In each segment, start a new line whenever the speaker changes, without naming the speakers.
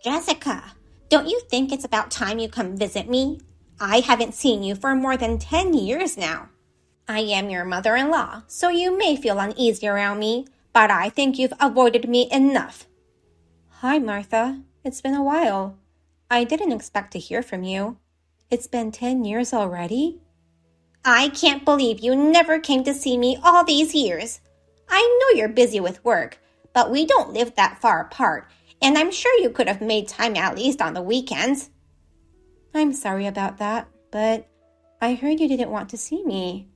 Jessica, don't you think it's about time you come visit me? I haven't seen you for more than 10 years now. I am your mother-in-law, so you may feel uneasy around me, but I think you've avoided me enough.
Hi, Martha. It's been a while. I didn't expect to hear from you. It's been 10 years already?
I can't believe you never came to see me all these years. I know you're busy with work, but we don't live that far apart, and I'm sure you could have made time at least on the weekends.
I'm sorry about that, but I heard you didn't want to see me.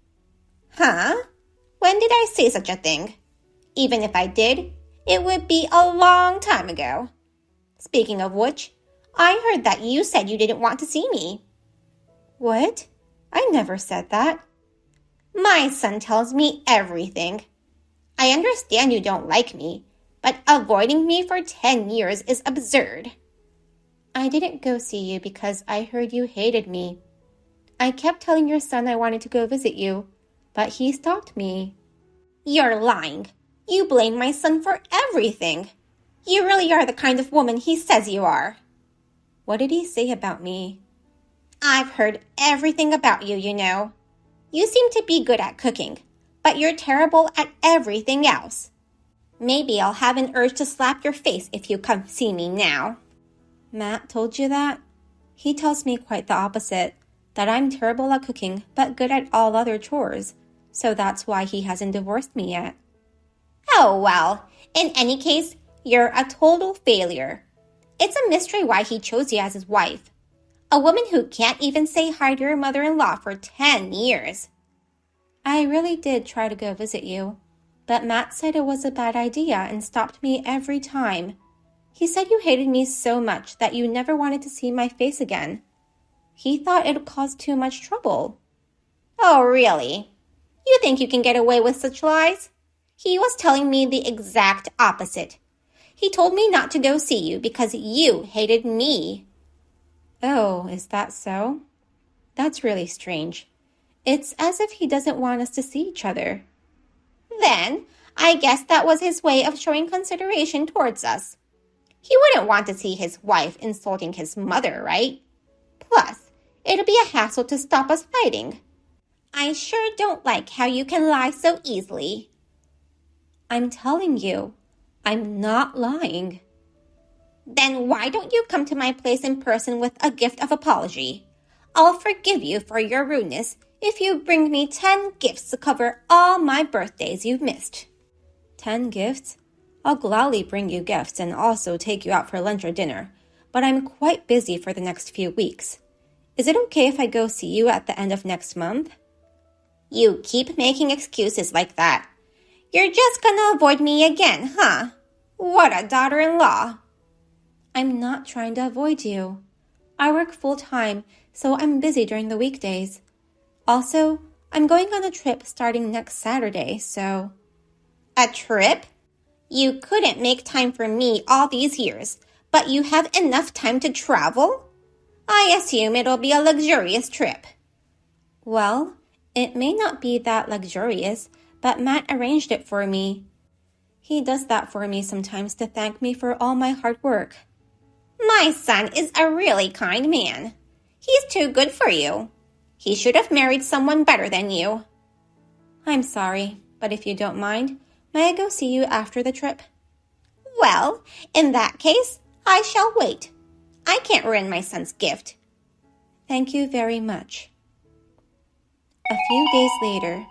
Huh? When did I say such a thing? Even if I did, it would be a long time ago. Speaking of which, I heard that you said you didn't want to see me.
What? I never said that.
My son tells me everything. I understand you don't like me, but avoiding me for 10 years is absurd.
I didn't go see you because I heard you hated me. I kept telling your son I wanted to go visit you, but he stopped me.
You're lying. You blame my son for everything. You really are the kind of woman he says you are.
What did he say about me?
I've heard everything about you, you know. You seem to be good at cooking, but you're terrible at everything else. Maybe I'll have an urge to slap your face if you come see me now.
Matt told you that? He tells me quite the opposite, that I'm terrible at cooking but good at all other chores, so that's why he hasn't divorced me yet.
Oh, well, in any case, you're a total failure. It's a mystery why he chose you as his wife. A woman who can't even say hi to your mother-in-law for 10 years.
I really did try to go visit you, but Matt said it was a bad idea and stopped me every time. He said you hated me so much that you never wanted to see my face again. He thought it would cause too much trouble.
Oh, really? You think you can get away with such lies? He was telling me the exact opposite. He told me not to go see you because you hated me.
Oh, is that so? That's really strange. It's as if he doesn't want us to see each other.
Then, I guess that was his way of showing consideration towards us. He wouldn't want to see his wife insulting his mother, right? Plus, it'll be a hassle to stop us fighting. I sure don't like how you can lie so easily.
I'm telling you, I'm not lying.
Then why don't you come to my place in person with a gift of apology? I'll forgive you for your rudeness if you bring me 10 gifts to cover all my birthdays you've missed.
10 gifts? I'll gladly bring you gifts and also take you out for lunch or dinner, but I'm quite busy for the next few weeks. Is it okay if I go see you at the end of next month?
You keep making excuses like that. You're just gonna avoid me again, huh? What a daughter-in-law.
I'm not trying to avoid you. I work full-time, so I'm busy during the weekdays. Also, I'm going on a trip starting next Saturday, so...
A trip? You couldn't make time for me all these years, but you have enough time to travel? I assume it'll be a luxurious trip.
Well, it may not be that luxurious, but Matt arranged it for me. He does that for me sometimes to thank me for all my hard work.
My son is a really kind man. He's too good for you. He should have married someone better than you.
I'm sorry, but if you don't mind, may I go see you after the trip?
Well, in that case, I shall wait. I can't ruin my son's gift.
Thank you very much. A few days later.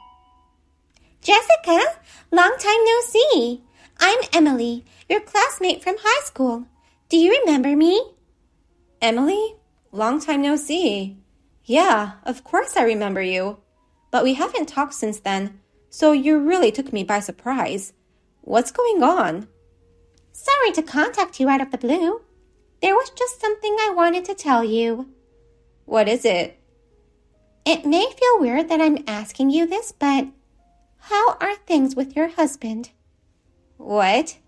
Jessica, long time no see. I'm Emily, your classmate from high school. Do you remember me?
Emily? Long time no see. Yeah, of course I remember you. But we haven't talked since then, so you really took me by surprise. What's going on?
Sorry to contact you out of the blue. There was just something I wanted to tell you.
What is it?
It may feel weird that I'm asking you this, but how are things with your husband?
What?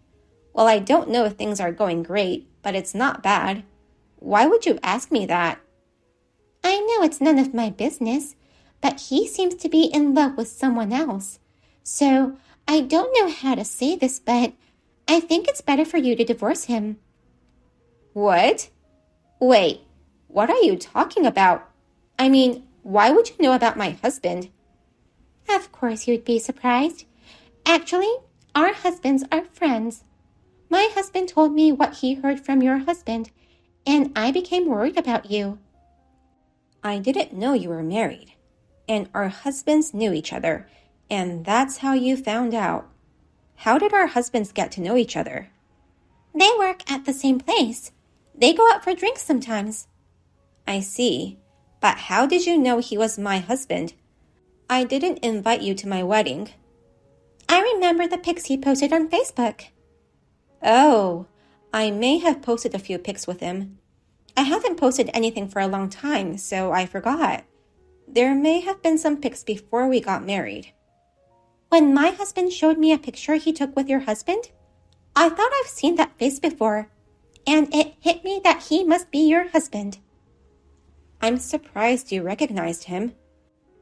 Well, I don't know if things are going great, but it's not bad. Why would you ask me that?
I know it's none of my business, but he seems to be in love with someone else. So I don't know how to say this, but I think it's better for you to divorce him.
What? Wait, what are you talking about? I mean, why would you know about my husband?
Of course you'd be surprised. Actually, our husbands are friends. My husband told me what he heard from your husband, and I became worried about you.
I didn't know you were married, and our husbands knew each other, and that's how you found out. How did our husbands get to know each other?
They work at the same place. They go out for drinks sometimes.
I see, but how did you know he was my husband? I didn't invite you to my wedding.
I remember the pics he posted on Facebook.
Oh, I may have posted a few pics with him. I haven't posted anything for a long time, so I forgot. There may have been some pics before we got married.
When my husband showed me a picture he took with your husband, I thought I've seen that face before, and it hit me that he must be your husband.
I'm surprised you recognized him.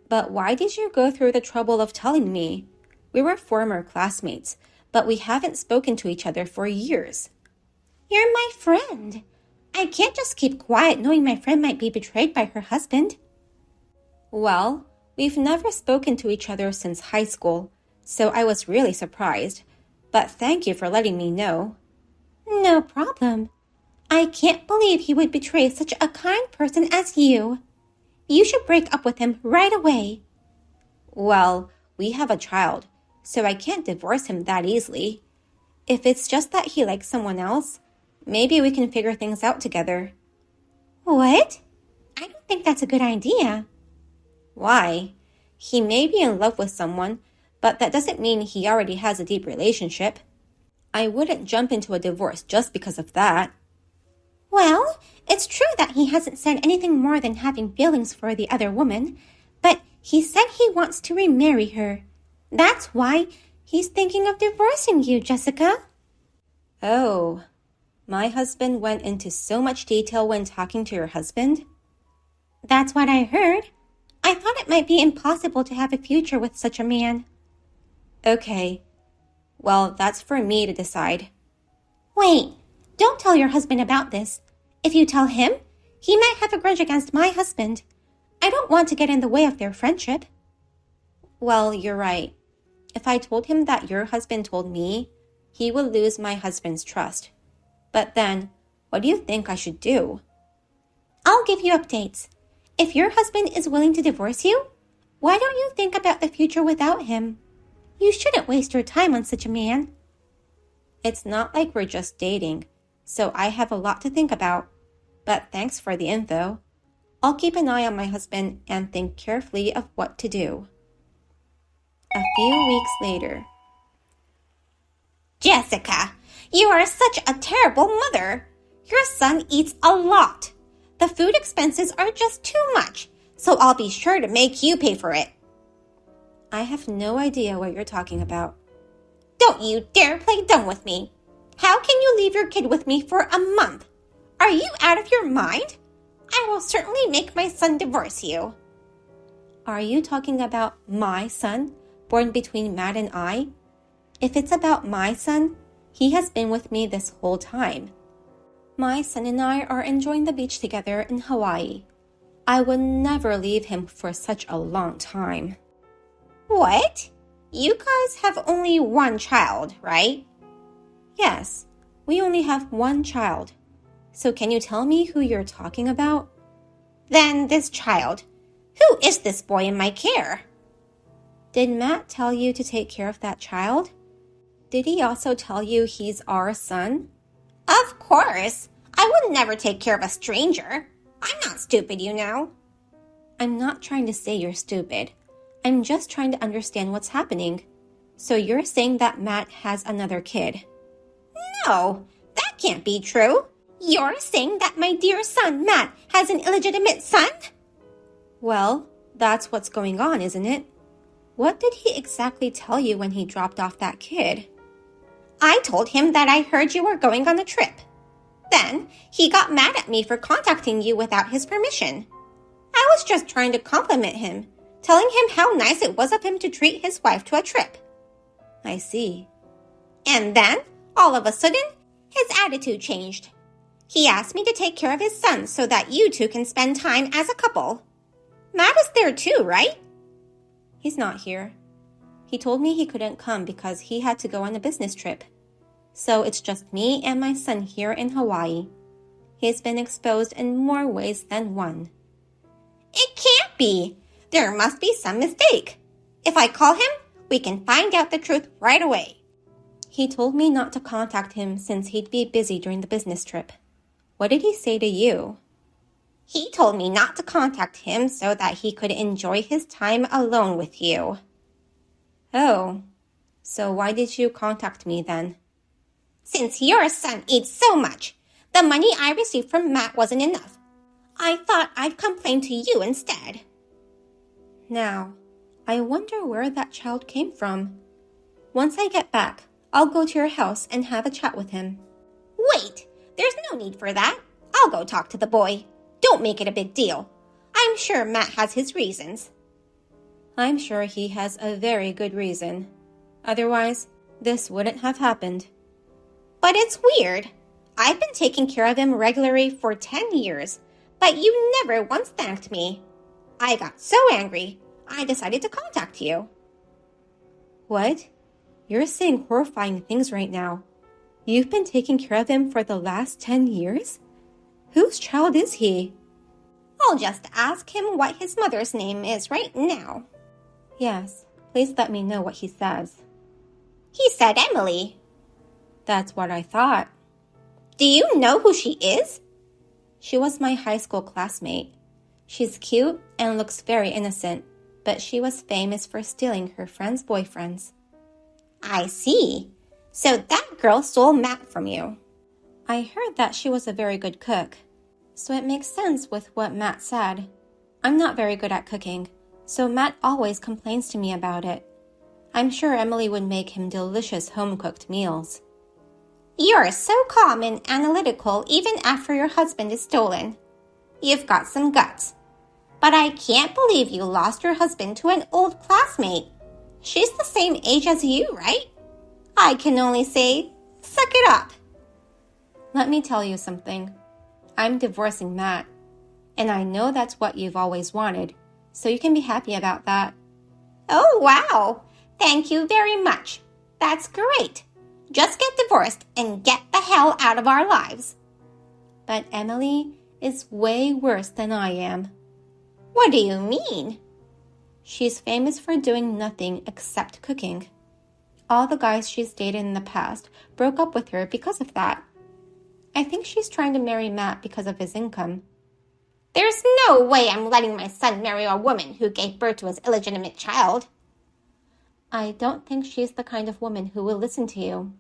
But why did you go through the trouble of telling me? We were former classmates, but we haven't spoken to each other for years.
You're my friend. I can't just keep quiet knowing my friend might be betrayed by her husband.
Well, we've never spoken to each other since high school, so I was really surprised. But thank you for letting me know.
No problem. I can't believe he would betray such a kind person as you. You should break up with him right away.
Well, we have a child, so I can't divorce him that easily. If it's just that he likes someone else, maybe we can figure things out together.
What? I don't think that's a good idea.
Why? He may be in love with someone, but that doesn't mean he already has a deep relationship. I wouldn't jump into a divorce just because of that.
Well, it's true that he hasn't said anything more than having feelings for the other woman, but he said he wants to remarry her. That's why he's thinking of divorcing you, Jessica.
Oh, my husband went into so much detail when talking to your husband?
That's what I heard. I thought it might be impossible to have a future with such a man.
Okay. Well, that's for me to decide.
Wait, don't tell your husband about this. If you tell him, he might have a grudge against my husband. I don't want to get in the way of their friendship.
Well, you're right. If I told him that your husband told me, he would lose my husband's trust. But then, what do you think I should do?
I'll give you updates. If your husband is willing to divorce you, why don't you think about the future without him? You shouldn't waste your time on such a man.
It's not like we're just dating, so I have a lot to think about. But thanks for the info. I'll keep an eye on my husband and think carefully of what to do. A few weeks later.
Jessica, you are such a terrible mother. Your son eats a lot. The food expenses are just too much, so I'll be sure to make you pay for it.
I have no idea what you're talking about.
Don't you dare play dumb with me. How can you leave your kid with me for a month? Are you out of your mind? I will certainly make my son divorce you.
Are you talking about my son, born between Matt and I? If it's about my son, he has been with me this whole time. My son and I are enjoying the beach together in Hawaii. I would never leave him for such a long time.
What? You guys have only one child, right?
Yes, we only have one child. So can you tell me who you're talking about?
Then this child. Who is this boy in my care?
Did Matt tell you to take care of that child? Did he also tell you he's our son?
Of course. I would never take care of a stranger. I'm not stupid, you know.
I'm not trying to say you're stupid. I'm just trying to understand what's happening. So you're saying that Matt has another kid?
No, that can't be true. You're saying that my dear son, Matt, has an illegitimate son?
Well, that's what's going on, isn't it? What did he exactly tell you when he dropped off that kid?
I told him that I heard you were going on a trip. Then he got mad at me for contacting you without his permission. I was just trying to compliment him, telling him how nice it was of him to treat his wife to a trip.
I see.
And then, all of a sudden, his attitude changed. He asked me to take care of his son so that you two can spend time as a couple. Matt is there too, right?
He's not here. He told me he couldn't come because he had to go on a business trip. So it's just me and my son here in Hawaii. He's been exposed in more ways than one.
It can't be. There must be some mistake. If I call him, we can find out the truth right away.
He told me not to contact him since he'd be busy during the business trip. What did he say to you?
He told me not to contact him so that he could enjoy his time alone with you.
Oh, so why did you contact me then?
Since your son eats so much, the money I received from Matt wasn't enough. I thought I'd complain to you instead.
Now, I wonder where that child came from. Once I get back, I'll go to your house and have a chat with him.
Wait, there's no need for that. I'll go talk to the boy. Don't make it a big deal. I'm sure Matt has his reasons.
I'm sure he has a very good reason. Otherwise, this wouldn't have happened.
But it's weird. I've been taking care of him regularly for 10 years, but you never once thanked me. I got so angry, I decided to contact you.
What? You're saying horrifying things right now. You've been taking care of him for the last 10 years? Whose child is he?
I'll just ask him what his mother's name is right now.
Yes, please let me know what he says.
He said Emily.
That's what I thought.
Do you know who she is?
She was my high school classmate. She's cute and looks very innocent, but she was famous for stealing her friends' boyfriends.
I see. So that girl stole Matt from you.
I heard that she was a very good cook, so it makes sense with what Matt said. I'm not very good at cooking, so Matt always complains to me about it. I'm sure Emily would make him delicious home-cooked meals.
You're so calm and analytical even after your husband is stolen. You've got some guts. But I can't believe you lost your husband to an old classmate. She's the same age as you, right? I can only say, suck it up.
Let me tell you something. I'm divorcing Matt, and I know that's what you've always wanted, so you can be happy about that.
Oh, wow. Thank you very much. That's great. Just get divorced and get the hell out of our lives.
But Emily is way worse than I am.
What do you mean?
She's famous for doing nothing except cooking. All the guys she's dated in the past broke up with her because of that. I think she's trying to marry Matt because of his income.
There's no way I'm letting my son marry a woman who gave birth to his illegitimate child.
I don't think she's the kind of woman who will listen to you.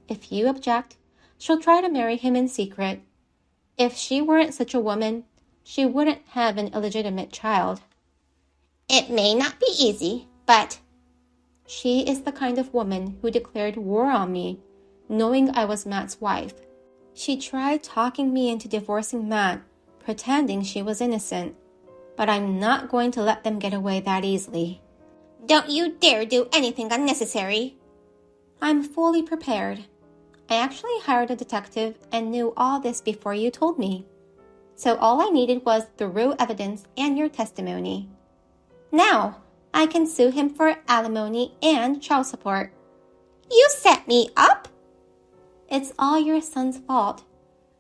If you object, she'll try to marry him in secret. If she weren't such a woman, she wouldn't have an illegitimate child.
It may not be easy, but...
She is the kind of woman who declared war on me, knowing I was Matt's wife. She tried talking me into divorcing Matt, pretending she was innocent. But I'm not going to let them get away that easily.
Don't you dare do anything unnecessary.
I'm fully prepared. I actually hired a detective and knew all this before you told me. So all I needed was the raw evidence and your testimony. Now, I can sue him for alimony and child support.
You set me up?
It's all your son's fault.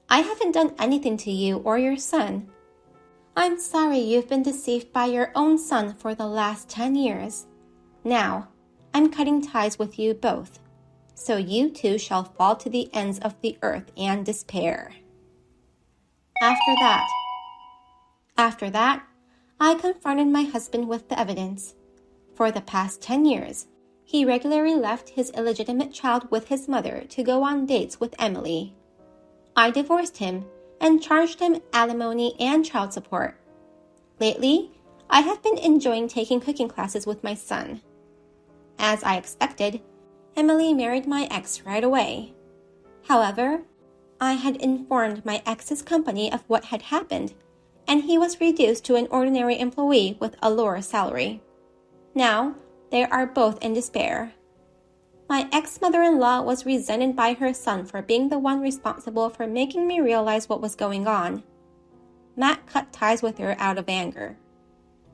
I haven't done anything to you or your son. I'm sorry you've been deceived by your own son for the last 10 years. Now, I'm cutting ties with you both, so you two shall fall to the ends of the earth and despair. After that, I confronted my husband with the evidence. For the past 10 years, he regularly left his illegitimate child with his mother to go on dates with Emily. I divorced him and charged him alimony and child support. Lately, I have been enjoying taking cooking classes with my son. As I expected, Emily married my ex right away. However, I had informed my ex's company of what had happened, and he was reduced to an ordinary employee with a lower salary. Now, they are both in despair. My ex-mother-in-law was resented by her son for being the one responsible for making me realize what was going on. Matt cut ties with her out of anger.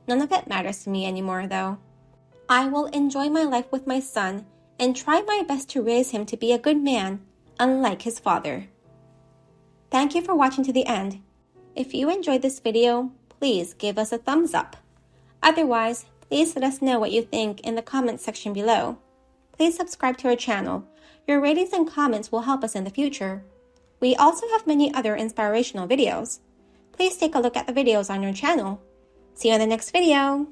None of it matters to me anymore, though. I will enjoy my life with my son and try my best to raise him to be a good man, unlike his father. Thank you for watching to the end. If you enjoyed this video, please give us a thumbs up. Otherwise, please let us know what you think in the comments section below. Please subscribe to our channel. Your ratings and comments will help us in the future. We also have many other inspirational videos. Please take a look at the videos on our channel. See you in the next video.